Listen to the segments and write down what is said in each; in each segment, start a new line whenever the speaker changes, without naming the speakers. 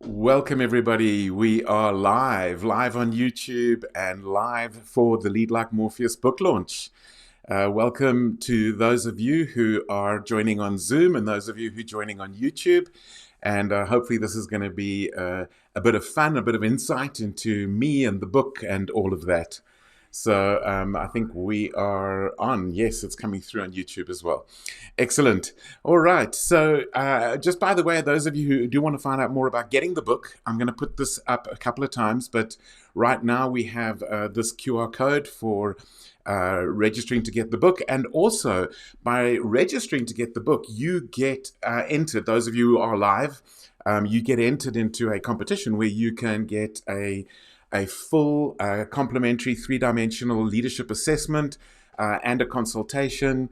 Welcome, everybody. We are live on YouTube and live for the Lead Like Morpheus book launch. Welcome to those of you who are joining on Zoom and those of you who are joining on YouTube. And hopefully this is going to be a bit of fun, a bit of insight into me and the book and all of that. So I think we are on. Yes, it's coming through on YouTube as well. Excellent. All right. So just by the way, those of you who do want to find out more about getting the book, I'm going to put this up a couple of times. But right now we have this QR code for registering to get the book. And also by registering to get the book, you get entered, those of you who are live, you get entered into a competition where you can get a full complimentary three-dimensional leadership assessment and a consultation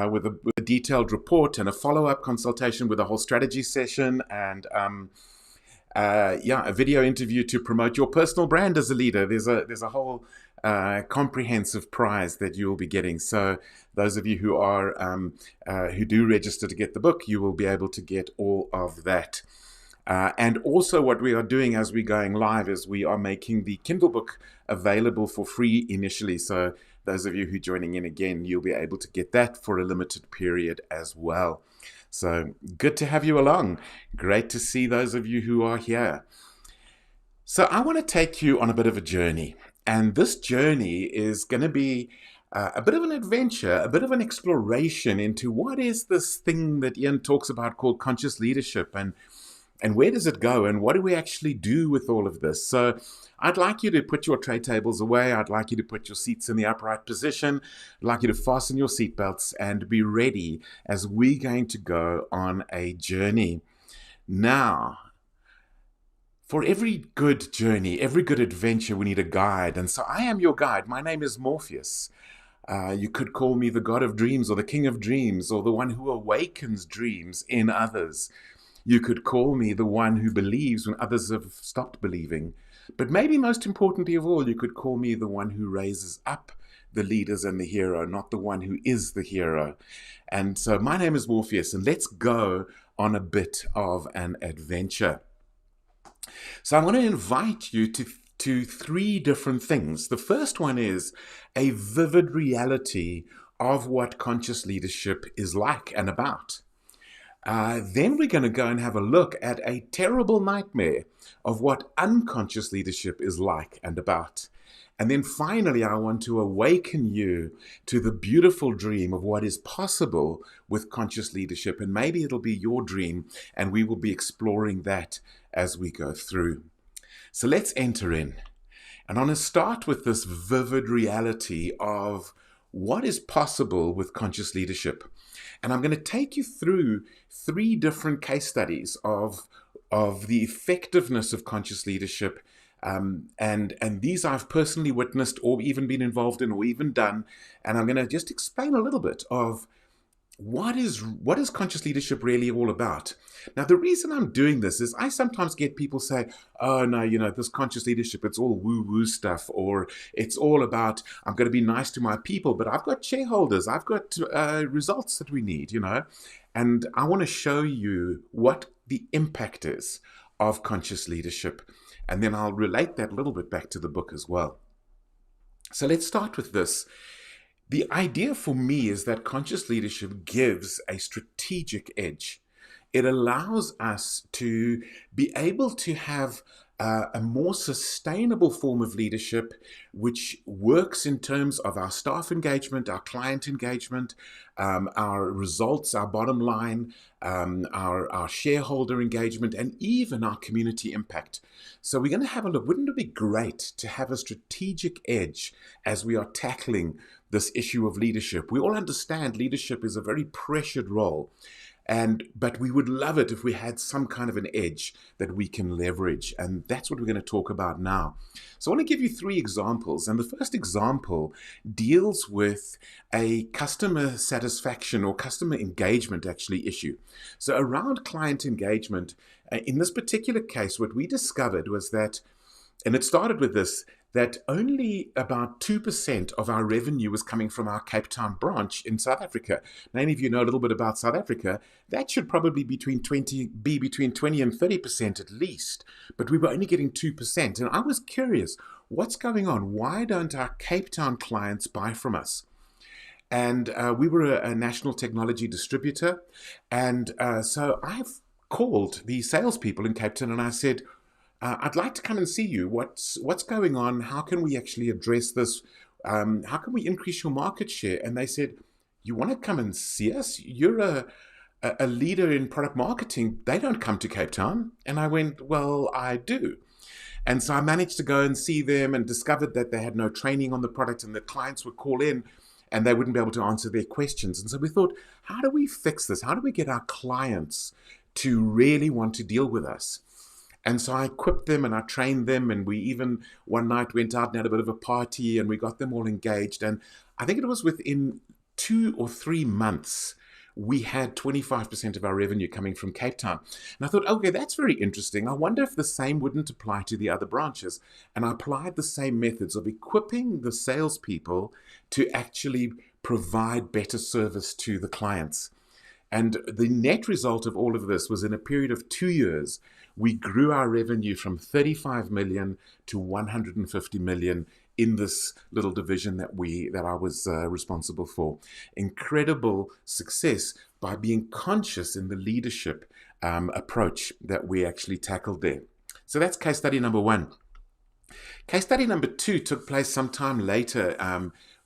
with a detailed report and a follow-up consultation with a whole strategy session and a video interview to promote your personal brand as a leader. There's a whole comprehensive prize that you will be getting. So those of you who are who do register to get the book, you will be able to get all of that. And also what we are doing as we're going live is we are making the Kindle book available for free initially. So those of you who are joining in again, you'll be able to get that for a limited period as well. So good to have you along. Great to see those of you who are here. So I want to take you on a bit of a journey. And this journey is going to be a bit of an adventure, a bit of an exploration into what is this thing that Ian talks about called conscious leadership, and where does it go? And what do we actually do with all of this? So I'd like you to put your tray tables away. I'd like you to put your seats in the upright position. I'd like you to fasten your seatbelts and be ready as we're going to go on a journey. Now, for every good journey, every good adventure, we need a guide. And so I am your guide. My name is Morpheus. You could call me the God of Dreams or the King of Dreams or the one who awakens dreams in others. You could call me the one who believes when others have stopped believing. But maybe most importantly of all, you could call me the one who raises up the leaders and the hero, not the one who is the hero. And so my name is Morpheus, and let's go on a bit of an adventure. So I want to invite you to three different things. The first one is a vivid reality of what conscious leadership is like and about. Then we're going to go and have a look at a terrible nightmare of what unconscious leadership is like and about. And then finally, I want to awaken you to the beautiful dream of what is possible with conscious leadership. And maybe it'll be your dream, and we will be exploring that as we go through. So let's enter in. And I want to start with this vivid reality of what is possible with conscious leadership. And I'm going to take you through three different case studies of the effectiveness of conscious leadership. And these I've personally witnessed or even been involved in or even done. And I'm going to just explain a little bit of what is conscious leadership really all about. Now, the reason I'm doing this is I sometimes get people say, oh, no, this conscious leadership, it's all woo-woo stuff, or it's all about, I'm going to be nice to my people, but I've got shareholders, I've got results that we need, And I want to show you what the impact is of conscious leadership. And then I'll relate that a little bit back to the book as well. So let's start with this. The idea for me is that conscious leadership gives a strategic edge. It allows us to be able to have a more sustainable form of leadership, which works in terms of our staff engagement, our client engagement, our results, our bottom line, our shareholder engagement, and even our community impact. So we're going to have a look. Wouldn't it be great to have a strategic edge as we are tackling this issue of leadership? We all understand leadership is a very pressured role. But we would love it if we had some kind of an edge that we can leverage. And that's what we're going to talk about now. So I want to give you three examples. And the first example deals with a customer satisfaction or customer engagement actually issue. So around client engagement, in this particular case, what we discovered was that And it started with this, that only about 2% of our revenue was coming from our Cape Town branch in South Africa. Now, any of you know a little bit about South Africa, that should probably be between 20 and 30% at least. But we were only getting 2%. And I was curious, what's going on? Why don't our Cape Town clients buy from us? And we were a national technology distributor. And so I've called the salespeople in Cape Town and I said, I'd like to come and see you. What's going on? How can we actually address this? How can we increase your market share? And they said, you want to come and see us? You're a leader in product marketing. They don't come to Cape Town. And I went, well, I do. And so I managed to go and see them and discovered that they had no training on the product and the clients would call in and they wouldn't be able to answer their questions. And so we thought, how do we fix this? How do we get our clients to really want to deal with us? And so I equipped them and I trained them, and we even one night went out and had a bit of a party and we got them all engaged. And I think it was within 2 or 3 months, we had 25% of our revenue coming from Cape Town. And I thought, okay, that's very interesting. I wonder if the same wouldn't apply to the other branches. And I applied the same methods of equipping the salespeople to actually provide better service to the clients. And the net result of all of this was in a period of 2 years, we grew our revenue from 35 million to 150 million in this little division that I was responsible for. Incredible success by being conscious in the leadership approach that we actually tackled there. So that's case study number 1. Case study number 2 took place sometime later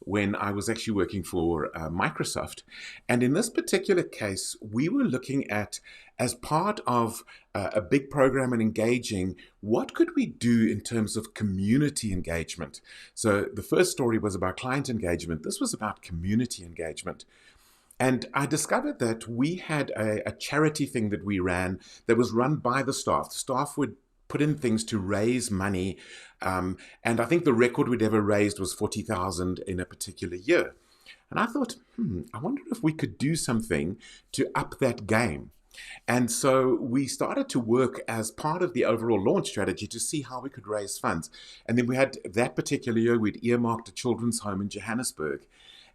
when I was actually working for Microsoft. And in this particular case, we were looking at, as part of a big program and engaging, what could we do in terms of community engagement? So the first story was about client engagement. This was about community engagement. And I discovered that we had a charity thing that we ran that was run by the staff. The staff would put in things to raise money. And I think the record we'd ever raised was 40,000 in a particular year. And I thought, I wonder if we could do something to up that game. And so we started to work as part of the overall launch strategy to see how we could raise funds. And then we had that particular year, we'd earmarked a children's home in Johannesburg.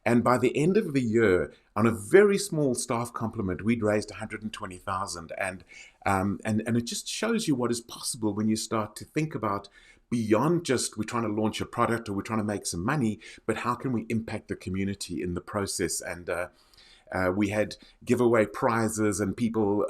And by the end of the year, on a very small staff complement, we'd raised 120,000. And it just shows you what is possible when you start to think about beyond just we're trying to launch a product or we're trying to make some money, but how can we impact the community in the process? And we had giveaway prizes and people,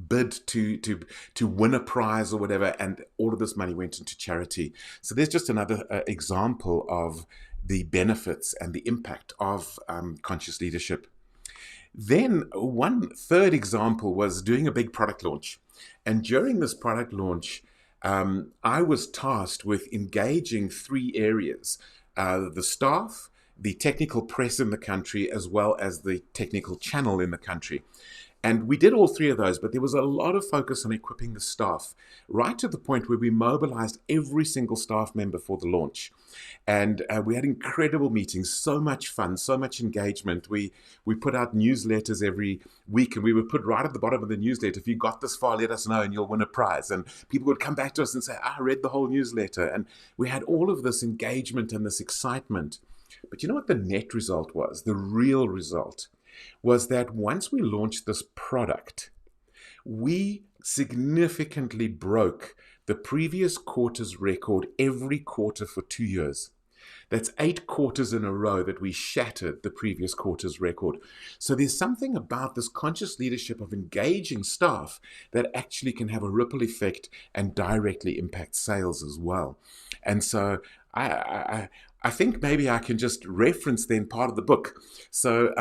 bid to win a prize or whatever, and all of this money went into charity. So there's just another example of the benefits and the impact of conscious leadership. Then one third example was doing a big product launch. And during this product launch, I was tasked with engaging 3 areas: the staff, the technical press in the country, as well as the technical channel in the country. And we did all 3 of those, but there was a lot of focus on equipping the staff, right to the point where we mobilized every single staff member for the launch. And we had incredible meetings, so much fun, so much engagement. We put out newsletters every week, and we would put right at the bottom of the newsletter, if you got this far, let us know and you'll win a prize. And people would come back to us and say, I read the whole newsletter. And we had all of this engagement and this excitement. But you know what the net result was? The real result was that once we launched this product, we significantly broke the previous quarter's record every quarter for 2 years. That's 8 quarters in a row that we shattered the previous quarter's record. So there's something about this conscious leadership of engaging staff that actually can have a ripple effect and directly impact sales as well. And so I think maybe I can just reference then part of the book. So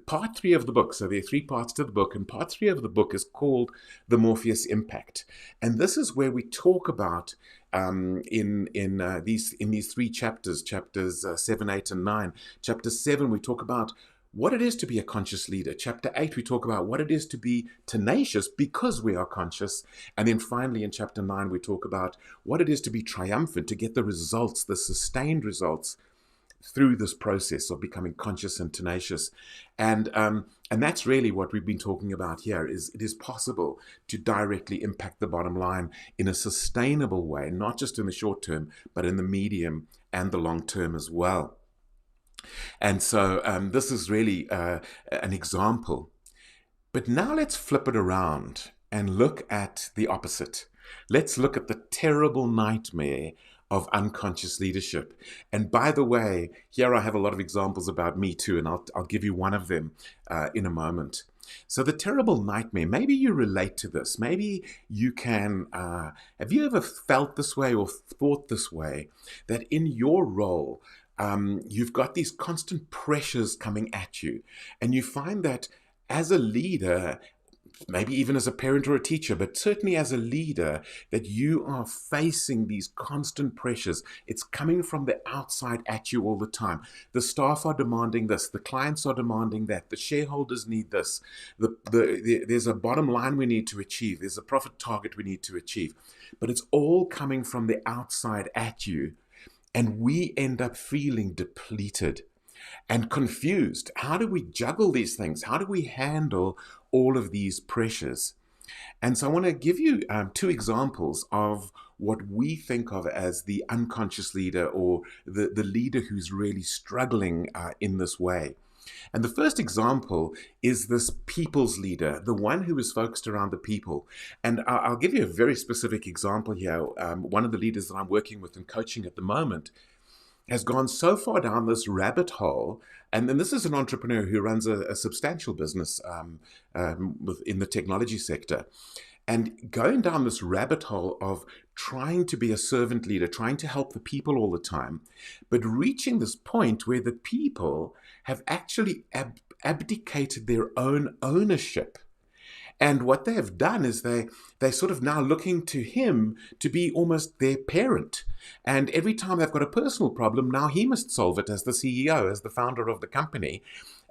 part 3 of the book, so there are 3 parts to the book, and part 3 of the book is called The Morpheus Impact. And this is where we talk about in these 3 chapters, chapters 7, 8, and 9. Chapter 7, we talk about what it is to be a conscious leader. Chapter 8, we talk about what it is to be tenacious because we are conscious. And then finally in chapter 9, we talk about what it is to be triumphant, to get the results, the sustained results through this process of becoming conscious and tenacious. And that's really what we've been talking about here, is it is possible to directly impact the bottom line in a sustainable way, not just in the short term, but in the medium and the long term as well. And so this is really an example. But now let's flip it around and look at the opposite. Let's look at the terrible nightmare of unconscious leadership. And by the way, here I have a lot of examples about me too, and I'll give you one of them in a moment. So the terrible nightmare, maybe you relate to this. Maybe you can, have you ever felt this way or thought this way, that in your role, you've got these constant pressures coming at you, and you find that as a leader, maybe even as a parent or a teacher, but certainly as a leader, that you are facing these constant pressures. It's coming from the outside at you all the time. The staff are demanding this, the clients are demanding that, the shareholders need this, there's a bottom line we need to achieve, there's a profit target we need to achieve. But it's all coming from the outside at you, and we end up feeling depleted and confused. How do we juggle these things? How do we handle all of these pressures? And so I want to give you two examples of what we think of as the unconscious leader, or the leader who's really struggling in this way. And the first example is this people's leader, the one who is focused around the people. And I'll give you a very specific example here. One of the leaders that I'm working with and coaching at the moment has gone so far down this rabbit hole. And then this is an entrepreneur who runs a substantial business in the technology sector. And going down this rabbit hole of trying to be a servant leader, trying to help the people all the time, but reaching this point where the people have actually abdicated their own ownership. And what they have done is they're sort of now looking to him to be almost their parent. And every time they've got a personal problem, now he must solve it as the CEO, as the founder of the company.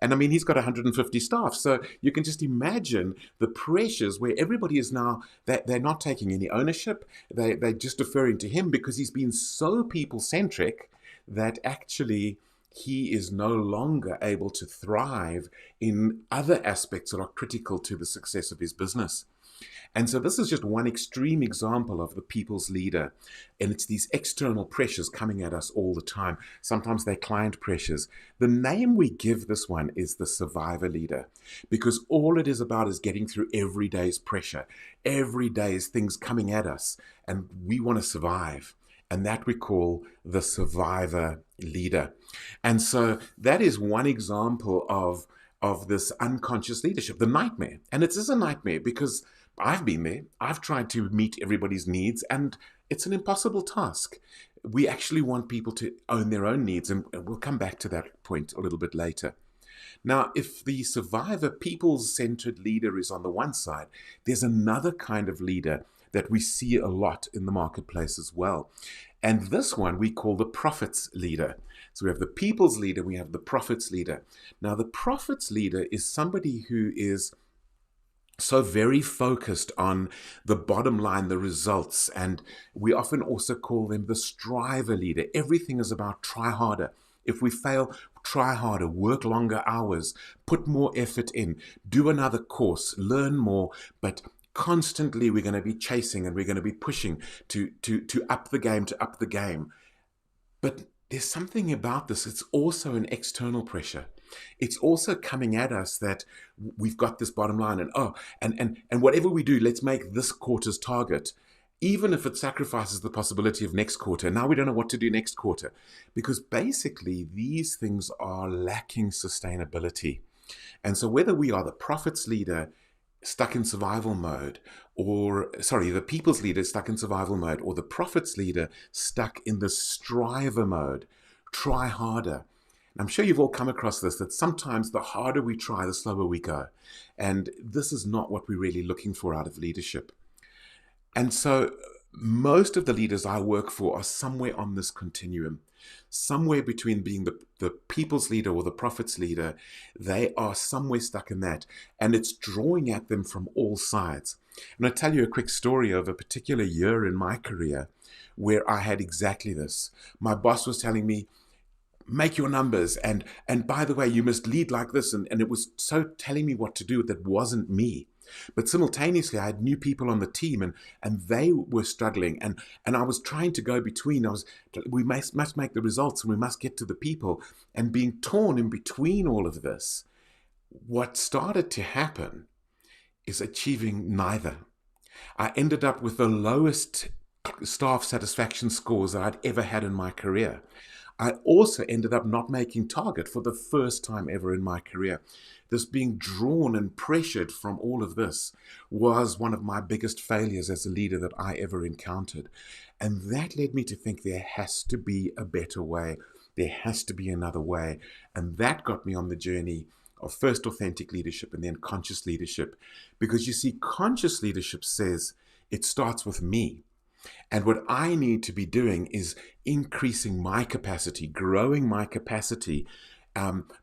And I mean, he's got 150 staff. So you can just imagine the pressures where everybody is now, they're not taking any ownership. They're just deferring to him because he's been so people-centric that actually he is no longer able to thrive in other aspects that are critical to the success of his business. And so this is just one extreme example of the people's leader. And it's these external pressures coming at us all the time. Sometimes they're client pressures. The name we give this one is the survivor leader, because all it is about is getting through every day's pressure. Every day is things coming at us, and we want to survive. And that we call the survivor leader. And so that is one example of this unconscious leadership, the nightmare. And it is a nightmare because I've been there. I've tried to meet everybody's needs, and it's an impossible task. We actually want people to own their own needs, and we'll come back to that point a little bit later. Now, if the survivor, people-centered leader is on the one side, there's another kind of leader that we see a lot in the marketplace as well. And this one we call the profits leader. So we have the people's leader, we have the profits leader. Now, the profits leader is somebody who is so very focused on the bottom line, the results. And we often also call them the striver leader. Everything is about try harder. If we fail, try harder, work longer hours, put more effort in, do another course, learn more, but constantly we're going to be chasing and we're going to be pushing to up the game, But there's something about this. It's also an external pressure. It's also coming at us that we've got this bottom line and whatever we do, let's make this quarter's target, even if it sacrifices the possibility of next quarter. Now we don't know what to do next quarter, because basically these things are lacking sustainability. And so whether we are the profits leader stuck in survival mode, the people's leader stuck in survival mode, or the profits leader stuck in the striver mode, try harder. I'm sure you've all come across this, that sometimes the harder we try, the slower we go. And this is not what we're really looking for out of leadership. And so most of the leaders I work for are somewhere on this continuum, somewhere between being the people's leader or the profits leader. They are somewhere stuck in that, and it's drawing at them from all sides. And I'll tell you a quick story of a particular year in my career where I had exactly this. My boss was telling me, make your numbers, and by the way, you must lead like this, and it was so telling me what to do that wasn't me. But simultaneously, I had new people on the team, and they were struggling, and I was trying to go between. We must make the results, and we must get to the people, and being torn in between all of this. What started to happen is achieving neither. I ended up with the lowest staff satisfaction scores that I'd ever had in my career. I also ended up not making target for the first time ever in my career. This being drawn and pressured from all of this was one of my biggest failures as a leader that I ever encountered. And that led me to think there has to be a better way. There has to be another way. And that got me on the journey of first authentic leadership and then conscious leadership. Because you see, conscious leadership says it starts with me. And what I need to be doing is increasing my capacity, growing my capacity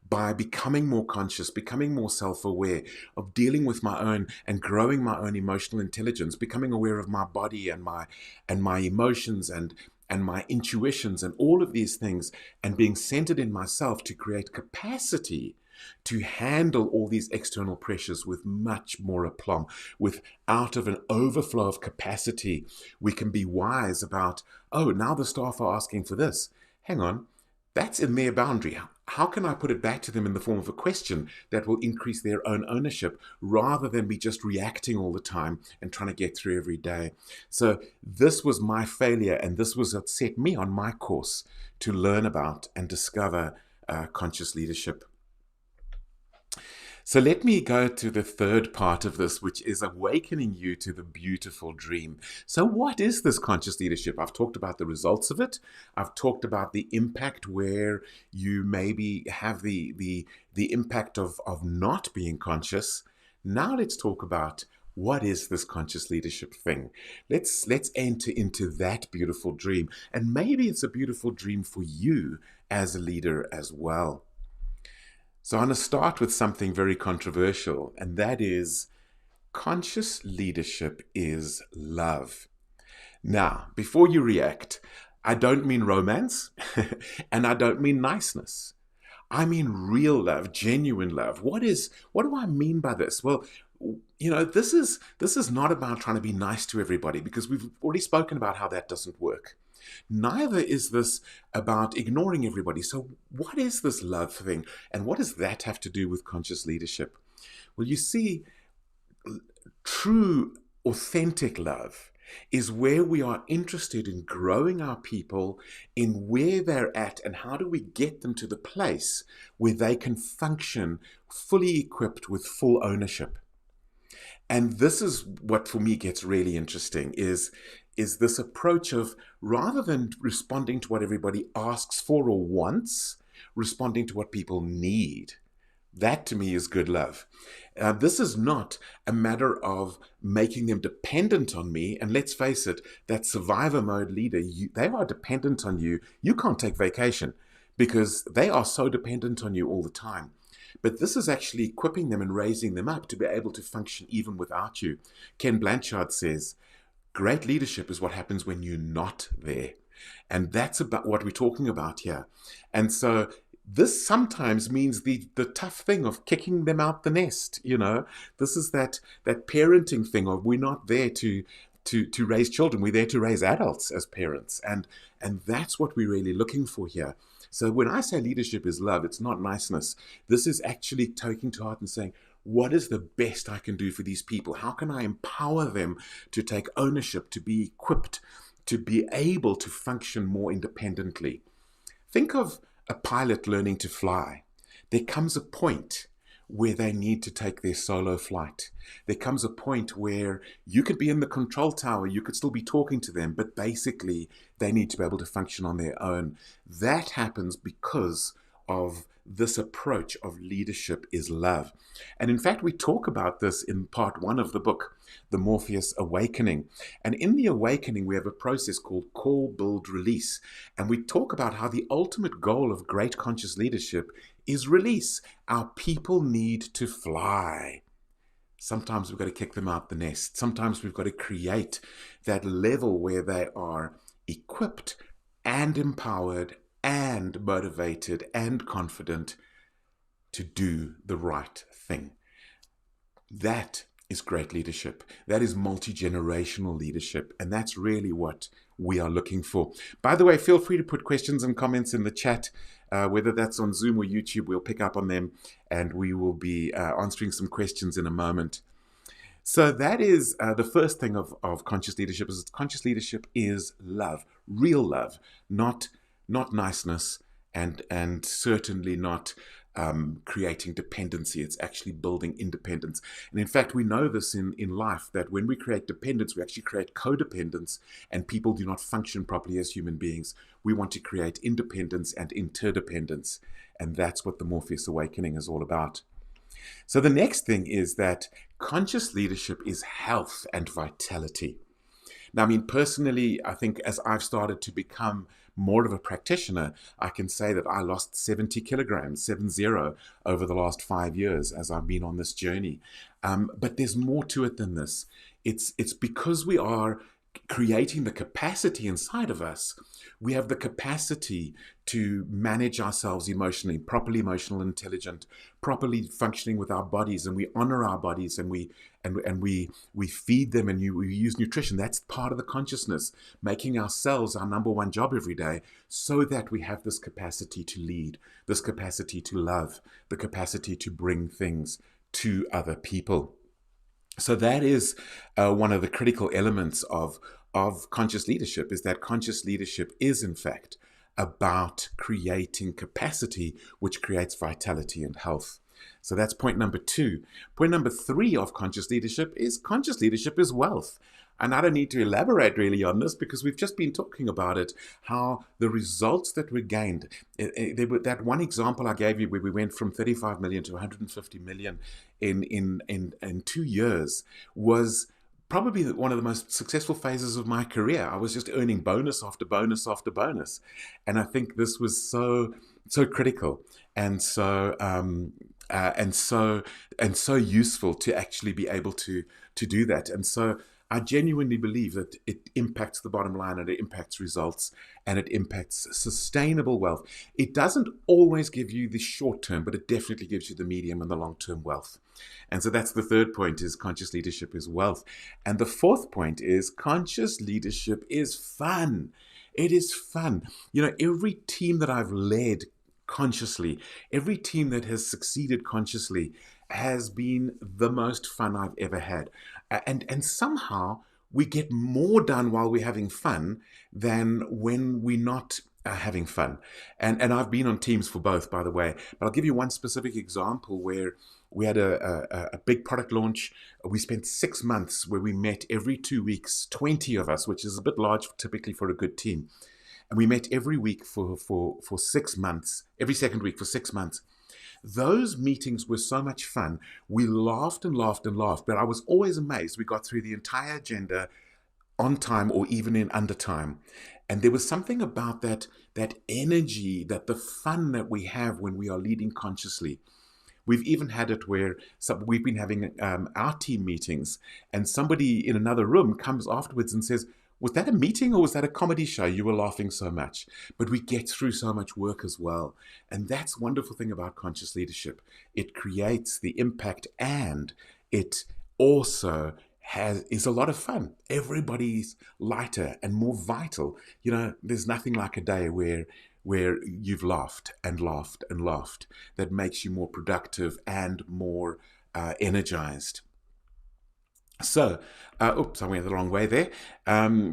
by becoming more conscious, becoming more self-aware of dealing with my own and growing my own emotional intelligence, becoming aware of my body and my emotions and my intuitions and all of these things, and being centered in myself to create capacity to handle all these external pressures with much more aplomb. With out of an overflow of capacity, we can be wise about, oh, now the staff are asking for this. Hang on, that's in their boundary. How can I put it back to them in the form of a question that will increase their own ownership rather than me just reacting all the time and trying to get through every day? So this was my failure, and this was what set me on my course to learn about and discover conscious leadership. So let me go to the third part of this, which is awakening you to the beautiful dream. So what is this conscious leadership? I've talked about the results of it. I've talked about the impact where you maybe have the impact of not being conscious. Now let's talk about what is this conscious leadership thing. Let's enter into that beautiful dream. And maybe it's a beautiful dream for you as a leader as well. So I'm going to start with something very controversial, and that is conscious leadership is love. Now, before you react, I don't mean romance, and I don't mean niceness. I mean real love, genuine love. What do I mean by this? Well, this is not about trying to be nice to everybody, because we've already spoken about how that doesn't work. Neither is this about ignoring everybody. So what is this love thing? And what does that have to do with conscious leadership? Well, you see, true, authentic love is where we are interested in growing our people in where they're at and how do we get them to the place where they can function fully equipped with full ownership. And this is what for me gets really interesting is this approach of, rather than responding to what everybody asks for or wants, responding to what people need. That to me is good love. This is not a matter of making them dependent on me. And let's face it, that survivor mode leader, they are dependent on you. You can't take vacation because they are so dependent on you all the time. But this is actually equipping them and raising them up to be able to function even without you. Ken Blanchard says, great leadership is what happens when you're not there. And that's about what we're talking about here. And so this sometimes means the tough thing of kicking them out the nest. This is that parenting thing of, we're not there to raise children. We're there to raise adults as parents. And that's what we're really looking for here. So when I say leadership is love, it's not niceness. This is actually taking to heart and saying, what is the best I can do for these people? How can I empower them to take ownership, to be equipped, to be able to function more independently? Think of a pilot learning to fly. There comes a point where they need to take their solo flight. There comes a point where you could be in the control tower, you could still be talking to them, but basically they need to be able to function on their own. That happens because of this approach of leadership is love. And in fact, we talk about this in part 1 of the book, The Morpheus Awakening. And in the awakening, we have a process called call, build, release. And we talk about how the ultimate goal of great conscious leadership is release. Our people need to fly. Sometimes we've got to kick them out the nest. Sometimes we've got to create that level where they are equipped and empowered and motivated and confident to do the right thing. That is great leadership. That is multi-generational leadership. And that's really what we are looking for. By the way, feel free to put questions and comments in the chat, whether that's on Zoom or YouTube. We'll pick up on them and we will be answering some questions in a moment. So that is the first thing of conscious leadership. Is conscious leadership is love, real love, not niceness, and certainly not creating dependency. It's actually building independence. And in fact, we know this in life, that when we create dependence, we actually create codependence, and people do not function properly as human beings. We want to create independence and interdependence. And that's what the Morpheus Awakening is all about. So the next thing is that conscious leadership is health and vitality. Now, I mean, personally, I think as I've started to become more of a practitioner, I can say that I lost 70 kilograms, 70, over the last 5 years as I've been on this journey. But there's more to it than this. It's because we are creating the capacity inside of us. We have the capacity to manage ourselves emotionally, properly emotional intelligent, properly functioning with our bodies, and we honor our bodies, and we feed them, and we use nutrition. That's part of the consciousness, making ourselves our number one job every day, so that we have this capacity to lead, this capacity to love, the capacity to bring things to other people. So that is one of the critical elements of conscious leadership, is that conscious leadership is, in fact, about creating capacity, which creates vitality and health. So that's point number 2. Point number 3 of conscious leadership is wealth. And I don't need to elaborate really on this, because we've just been talking about it, how the results that were gained, that one example I gave you where we went from 35 million to 150 million in 2 years, was probably one of the most successful phases of my career. I was just earning bonus after bonus after bonus. And I think this was so critical and so useful to actually be able to do that. And so I genuinely believe that it impacts the bottom line, and it impacts results, and it impacts sustainable wealth. It doesn't always give you the short term, but it definitely gives you the medium and the long term wealth. And so that's the third point, is conscious leadership is wealth. And the fourth point is conscious leadership is fun. It is fun. You know, every team that I've led consciously, every team that has succeeded consciously, has been the most fun I've ever had. And somehow we get more done while we're having fun than when we're not having fun. And I've been on teams for both, by the way. But I'll give you one specific example where we had a big product launch. We spent 6 months where we met every 2 weeks, 20 of us, which is a bit large typically for a good team. And we met every week for 6 months, every second week for 6 months. Those meetings were so much fun. We laughed and laughed and laughed, but I was always amazed. We got through the entire agenda on time, or even in under time. And there was something about that energy, that the fun that we have when we are leading consciously. We've even had it where we've been having our team meetings, and somebody in another room comes afterwards and says, "Was that a meeting or was that a comedy show? You were laughing so much." But we get through so much work as well. And that's the wonderful thing about conscious leadership. It creates the impact, and it also is a lot of fun. Everybody's lighter and more vital. You know, there's nothing like a day where you've laughed and laughed and laughed. That makes you more productive and more energized. So, oops, I went the wrong way there.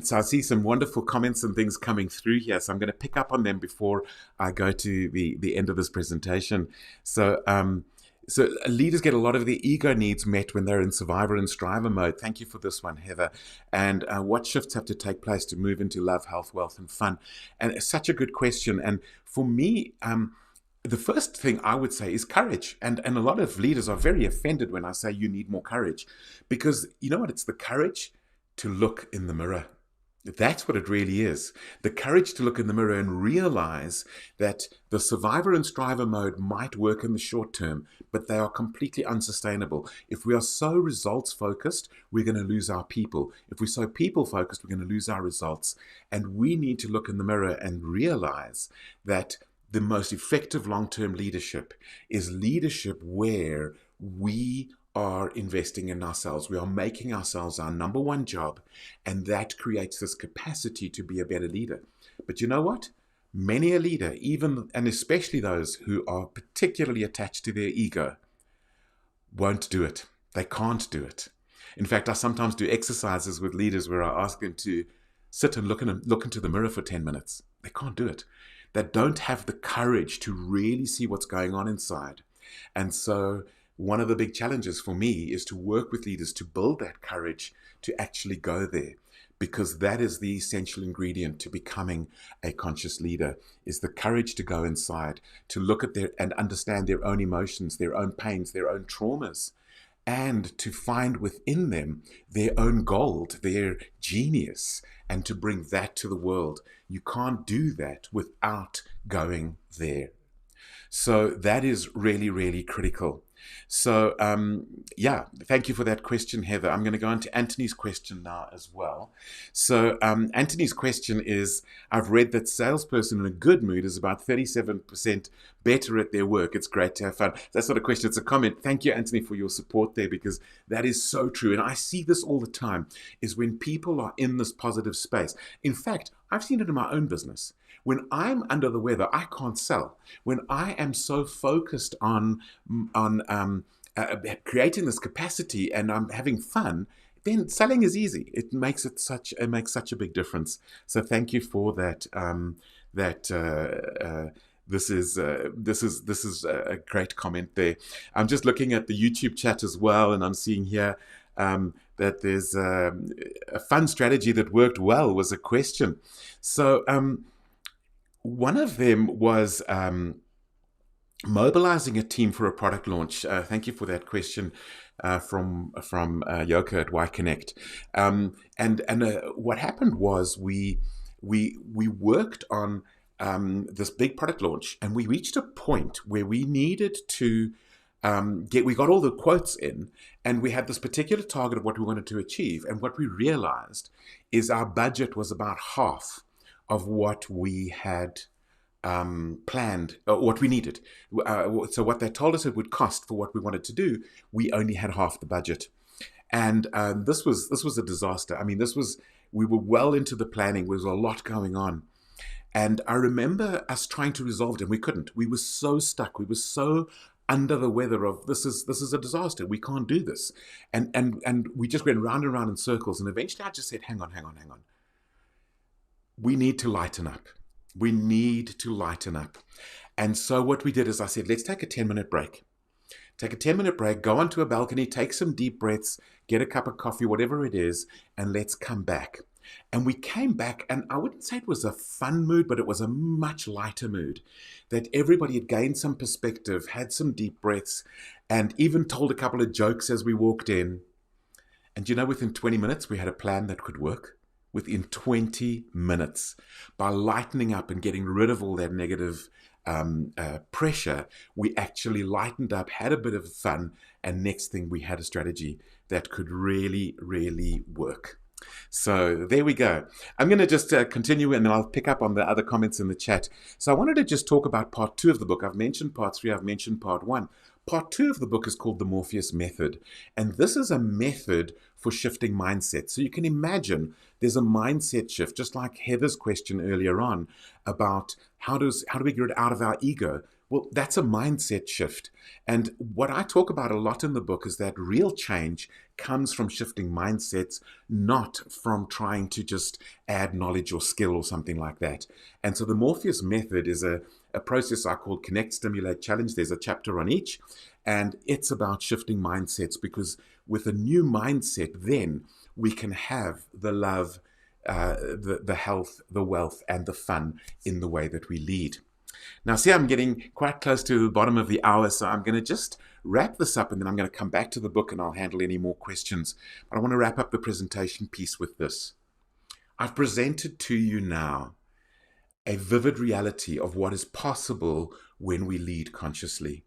So I see some wonderful comments and things coming through here. So I'm going to pick up on them before I go to the end of this presentation. So leaders get a lot of their ego needs met when they're in survivor and striver mode. Thank you for this one, Heather. And what shifts have to take place to move into love, health, wealth, and fun? And it's such a good question. And for me, the first thing I would say is courage. And a lot of leaders are very offended when I say you need more courage. Because you know what? It's the courage to look in the mirror. That's what it really is. The courage to look in the mirror and realize that the survivor and striver mode might work in the short term, but they are completely unsustainable. If we are so results focused, we're going to lose our people. If we're so people focused, we're going to lose our results. And we need to look in the mirror and realize that the most effective long-term leadership is leadership where we are investing in ourselves. We are making ourselves our number one job, and that creates this capacity to be a better leader. But you know what? Many a leader, even and especially those who are particularly attached to their ego, won't do it. They can't do it. In fact, I sometimes do exercises with leaders where I ask them to sit and look into the mirror for 10 minutes. They can't do it. They don't have the courage to really see what's going on inside. And so one of the big challenges for me is to work with leaders to build that courage to actually go there, because that is the essential ingredient to becoming a conscious leader, is the courage to go inside, to look at their and understand their own emotions, their own pains, their own traumas, and to find within them their own gold, their genius, and to bring that to the world. You can't do that without going there. So that is really, really critical. So, thank you for that question, Heather. I'm going to go on to Anthony's question now as well. So, Anthony's question is, I've read that salesperson in a good mood is about 37% better at their work. It's great to have fun. That's not a question, it's a comment. Thank you, Anthony, for your support there, because that is so true. And I see this all the time, is when people are in this positive space. In fact, I've seen it in my own business. When I'm under the weather, I can't sell. When I am so focused on creating this capacity and I'm having fun, then selling is easy. It makes such a big difference. So thank you for that. This is a great comment there. I'm just looking at the YouTube chat as well, and I'm seeing here that there's a fun strategy that worked well was a question. So one of them was mobilizing a team for a product launch. Thank you for that question from Yoko at Y Connect. And what happened was we worked on this big product launch, and we reached a point where we needed to we got all the quotes in, and we had this particular target of what we wanted to achieve. And what we realized is our budget was about half of what we had planned, or what we needed. So what they told us it would cost for what we wanted to do, we only had half the budget. And this was a disaster. I mean, we were well into the planning. There was a lot going on. And I remember us trying to resolve it, and we couldn't. We were so stuck. We were so under the weather of this is a disaster. We can't do this. And we just went round and round in circles. And eventually I just said, hang on. We need to lighten up. We need to lighten up. And so what we did is I said, let's take a 10-minute break. Take a 10-minute break, go onto a balcony, take some deep breaths, get a cup of coffee, whatever it is, and let's come back. And we came back, and I wouldn't say it was a fun mood, but it was a much lighter mood, that everybody had gained some perspective, had some deep breaths, and even told a couple of jokes as we walked in. And within 20 minutes, we had a plan that could work. Within 20 minutes, by lightening up and getting rid of all that negative pressure, we actually lightened up, had a bit of fun, and next thing we had a strategy that could really, really work. So there we go. I'm going to just continue, and then I'll pick up on the other comments in the chat. So I wanted to just talk about part 2 of the book. I've mentioned part 3, I've mentioned part 1. Part 2 of the book is called the Morpheus Method. And this is a method for shifting mindset. So you can imagine there's a mindset shift, just like Heather's question earlier on about how do we get it out of our ego? Well, that's a mindset shift. And what I talk about a lot in the book is that real change comes from shifting mindsets, not from trying to just add knowledge or skill or something like that. And so the Morpheus Method is a process I call Connect, Stimulate, Challenge. There's a chapter on each, and it's about shifting mindsets, because with a new mindset, then we can have the love, the health, the wealth, and the fun in the way that we lead. Now, see, I'm getting quite close to the bottom of the hour, so I'm going to just wrap this up, and then I'm going to come back to the book and I'll handle any more questions. But I want to wrap up the presentation piece with this. I've presented to you now a vivid reality of what is possible when we lead consciously.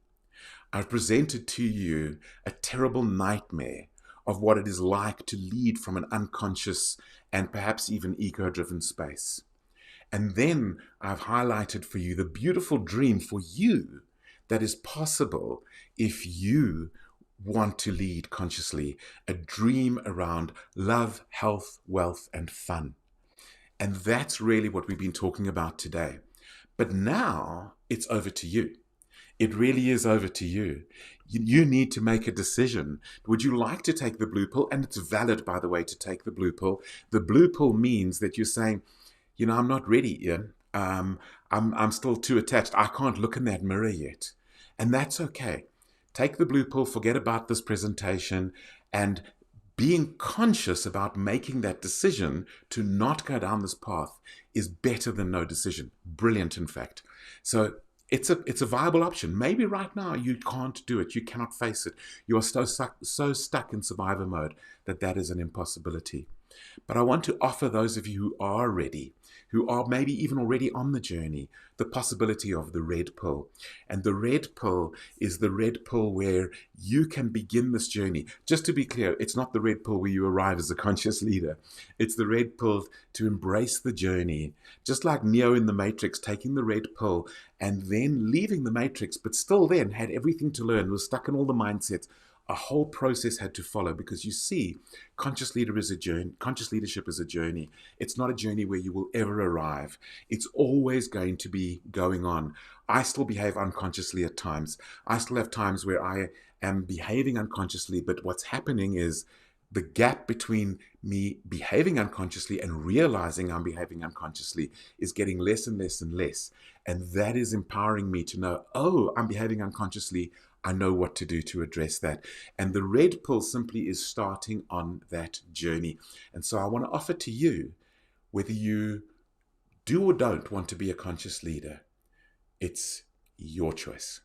I've presented to you a terrible nightmare of what it is like to lead from an unconscious and perhaps even ego-driven space. And then I've highlighted for you the beautiful dream for you that is possible if you want to lead consciously, a dream around love, health, wealth, and fun. And that's really what we've been talking about today. But now it's over to you. It really is over to you. You need to make a decision. Would you like to take the blue pill? And it's valid, by the way, to take the blue pill. The blue pill means that you're saying, I'm not ready, Ian. I'm still too attached. I can't look in that mirror yet. And that's okay. Take the blue pill, forget about this presentation, and being conscious about making that decision to not go down this path is better than no decision. Brilliant, in fact. So it's a viable option. Maybe right now you can't do it. You cannot face it. You are so stuck in survivor mode that is an impossibility. But I want to offer those of you who are ready, who are maybe even already on the journey, the possibility of the red pill. And the red pill is the red pill where you can begin this journey. Just to be clear, it's not the red pill where you arrive as a conscious leader. It's the red pill to embrace the journey. Just like Neo in the Matrix, taking the red pill and then leaving the Matrix, but still then had everything to learn, was stuck in all the mindsets. A whole process had to follow, because you see, conscious leadership is a journey. It's not a journey where you will ever arrive. It's always going to be going on. I still behave unconsciously at times. I still have times where I am behaving unconsciously, but what's happening is the gap between me behaving unconsciously and realizing I'm behaving unconsciously is getting less and less and less. And that is empowering me to know, oh, I'm behaving unconsciously. I know what to do to address that. And the red pill simply is starting on that journey. And so I want to offer to you, whether you do or don't want to be a conscious leader, it's your choice.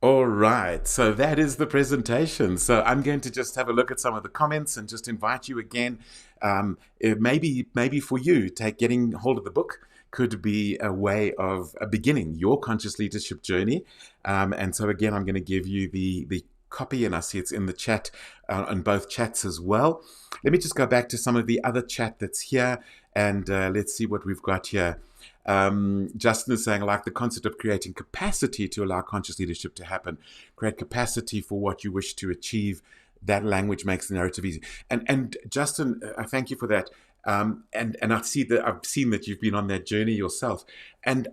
All right, so that is the presentation. So I'm going to just have a look at some of the comments and just invite you again. Maybe for you, getting hold of the book could be a way of beginning your conscious leadership journey. And so again, I'm going to give you the copy, and I see it's in the chat on both chats as well. Let me just go back to some of the other chat that's here, and let's see what we've got here. Justin is saying, I like the concept of creating capacity to allow conscious leadership to happen. Create capacity for what you wish to achieve. That language makes the narrative easy. And Justin, I thank you for that. And I've seen that you've been on that journey yourself. And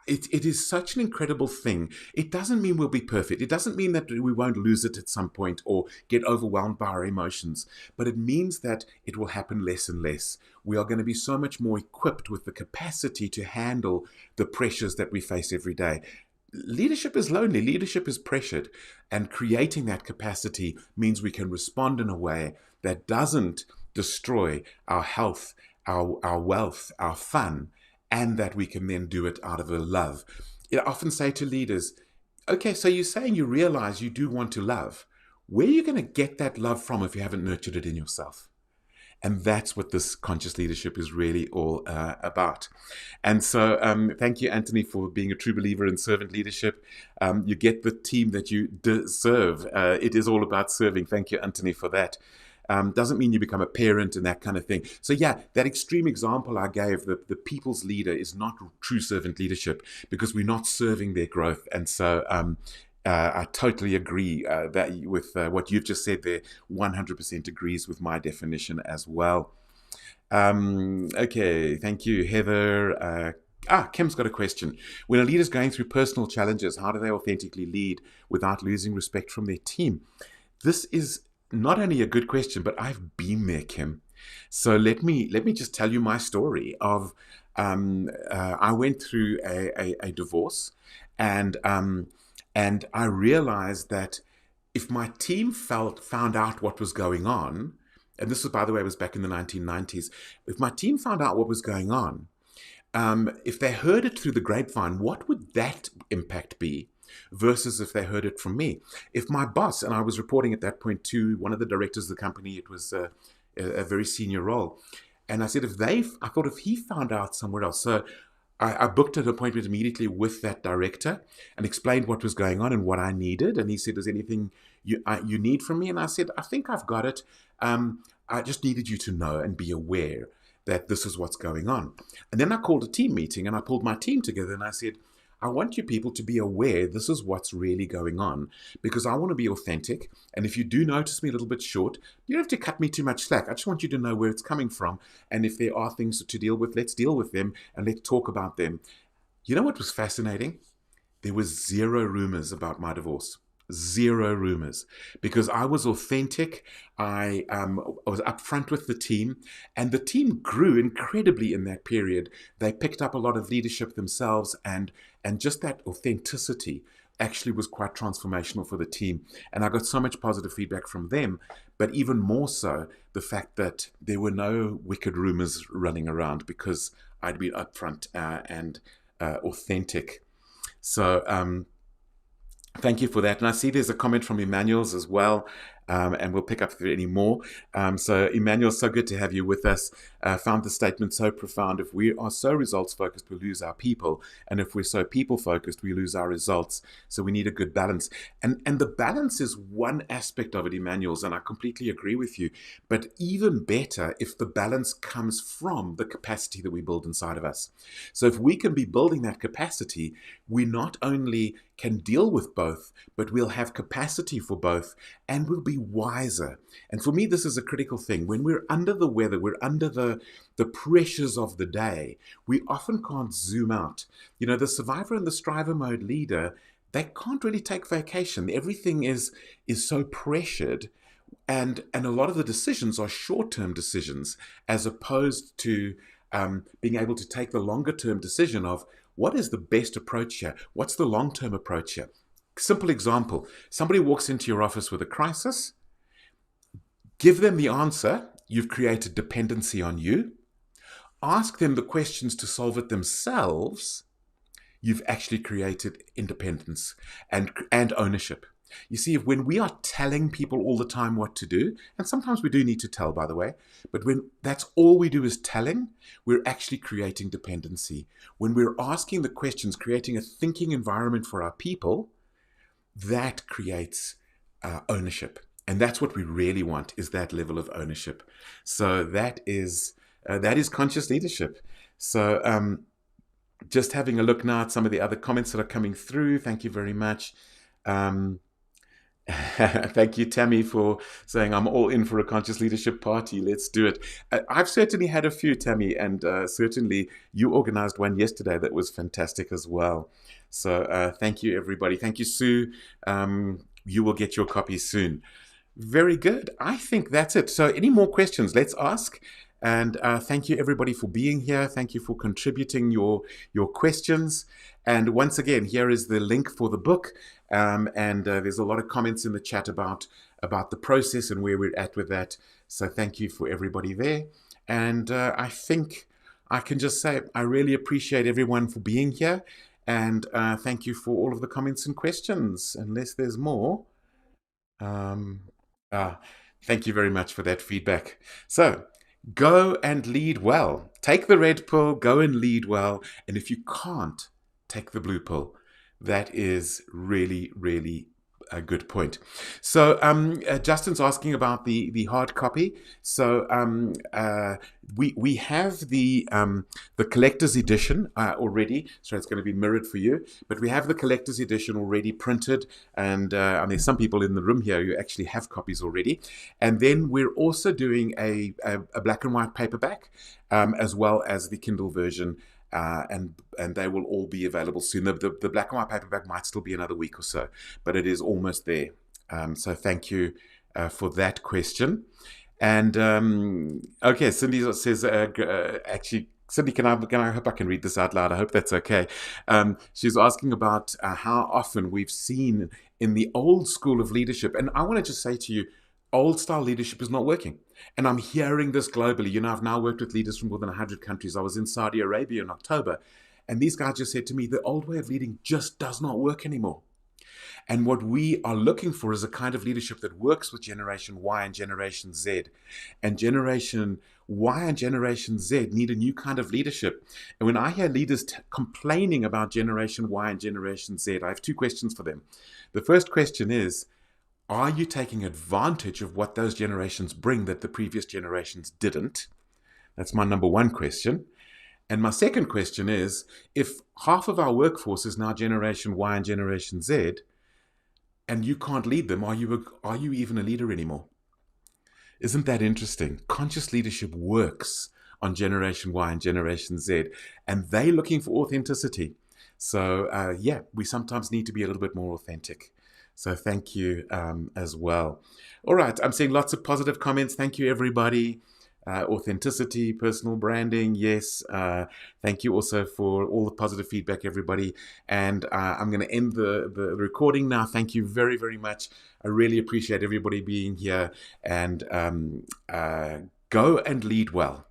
it is such an incredible thing. It doesn't mean we'll be perfect. It doesn't mean that we won't lose it at some point or get overwhelmed by our emotions. But it means that it will happen less and less. We are going to be so much more equipped with the capacity to handle the pressures that we face every day. Leadership is lonely. Leadership is pressured. And creating that capacity means we can respond in a way that doesn't destroy our health, our wealth, our fun, and that we can then do it out of a love. I often say to leaders, okay, so you're saying you realize you do want to love. Where are you going to get that love from if you haven't nurtured it in yourself? And that's what this conscious leadership is really all about. And so thank you, Anthony, for being a true believer in servant leadership. You get the team that you deserve. It is all about serving. Thank you, Anthony, for that. Doesn't mean you become a parent and that kind of thing. So yeah, that extreme example I gave, the people's leader, is not true servant leadership, because we're not serving their growth. And so I totally agree that with what you've just said there. 100% agrees with my definition as well. Okay, thank you, Heather. Kim's got a question. When a leader's going through personal challenges, how do they authentically lead without losing respect from their team? This is not only a good question, but I've been there, Kim. So let me just tell you my story of I went through a divorce, and I realized that if my team found out what was going on, and this was, by the way, was back in the 1990s, if my team found out what was going on, if they heard it through the grapevine, what would that impact be? versus if they heard it from me. If my boss, and I was reporting at that point to one of the directors of the company, it was a very senior role. And I said, I thought if he found out somewhere else. So I booked an appointment immediately with that director and explained what was going on and what I needed. And he said, is anything you need from me? And I said, I think I've got it. I just needed you to know and be aware that this is what's going on. And then I called a team meeting and I pulled my team together and I said, I want you people to be aware this is what's really going on, because I want to be authentic. And if you do notice me a little bit short, you don't have to cut me too much slack. I just want you to know where it's coming from. And if there are things to deal with, let's deal with them and let's talk about them. You know what was fascinating? There was zero rumors about my divorce. Zero rumors, because I was authentic. I was upfront with the team, and the team grew incredibly in that period. They picked up a lot of leadership themselves, and just that authenticity actually was quite transformational for the team. And I got so much positive feedback from them, but even more so, the fact that there were no wicked rumors running around because I'd been upfront and authentic. So, thank you for that. And I see there's a comment from Emmanuel's as well, and we'll pick up if there are any more. So Emmanuel, so good to have you with us. Found the statement so profound. If we are so results focused, we lose our people. And if we're so people focused, we lose our results. So we need a good balance. And the balance is one aspect of it, Emmanuel's, and I completely agree with you. But even better if the balance comes from the capacity that we build inside of us. So if we can be building that capacity, we not only can deal with both, but we'll have capacity for both and we'll be wiser. And for me, this is a critical thing. When we're under the weather, we're under the pressures of the day, we often can't zoom out. You know, the survivor and the striver mode leader, they can't really take vacation. Everything is so pressured. And a lot of the decisions are short-term decisions as opposed to being able to take the longer-term decision of what is the best approach here? What's the long-term approach here? Simple example. Somebody walks into your office with a crisis. Give them the answer. You've created dependency on you. Ask them the questions to solve it themselves. You've actually created independence and ownership. You see, when we are telling people all the time what to do, and sometimes we do need to tell, by the way, but when that's all we do is telling, we're actually creating dependency. When we're asking the questions, creating a thinking environment for our people, that creates ownership. And that's what we really want, is that level of ownership. So that is conscious leadership. So just having a look now at some of the other comments that are coming through. Thank you very much. Thank you, Tammy, for saying I'm all in for a conscious leadership party. Let's do it. I've certainly had a few, Tammy, and certainly you organized one yesterday that was fantastic as well. So thank you, everybody. Thank you, Sue. You will get your copy soon. Very good. I think that's it. So any more questions? Let's ask. And thank you, everybody, for being here. Thank you for contributing your questions. And once again, here is the link for the book. And there's a lot of comments in the chat about the process and where we're at with that. So thank you for everybody there. And I think I can just say I really appreciate everyone for being here. And thank you for all of the comments and questions, unless there's more. Thank you very much for that feedback. So go and lead well. Take the red pill, go and lead well. And if you can't, take the blue pill. That is really, really a good point. So Justin's asking about the hard copy. So we have the collector's edition already. So it's going to be mirrored for you. But we have the collector's edition already printed. And there's some people in the room here who actually have copies already. And then we're also doing a black and white paperback, as well as the Kindle version. And they will all be available soon. The black and white paperback might still be another week or so, but it is almost there. So thank you for that question. And okay, Cindy says, actually, Cindy, I hope I can read this out loud. I hope that's okay. She's asking about how often we've seen in the old school of leadership, and I want to just say to you, old style leadership is not working. And I'm hearing this globally. You know, I've now worked with leaders from more than 100 countries. I was in Saudi Arabia in October, and these guys just said to me, the old way of leading just does not work anymore. And what we are looking for is a kind of leadership that works with Generation Y and Generation Z. And Generation Y and Generation Z need a new kind of leadership. And when I hear leaders complaining about Generation Y and Generation Z, I have two questions for them. The first question is, are you taking advantage of what those generations bring that the previous generations didn't? That's my number one question. And my second question is, if half of our workforce is now Generation Y and Generation Z, and you can't lead them, are you even a leader anymore? Isn't that interesting? Conscious leadership works on Generation Y and Generation Z, and they're looking for authenticity. So yeah, we sometimes need to be a little bit more authentic. So thank you as well. All right, I'm seeing lots of positive comments. Thank you, everybody. Authenticity, personal branding, yes. Thank you also for all the positive feedback, everybody. And I'm going to end the recording now. Thank you very, very much. I really appreciate everybody being here. And go and lead well.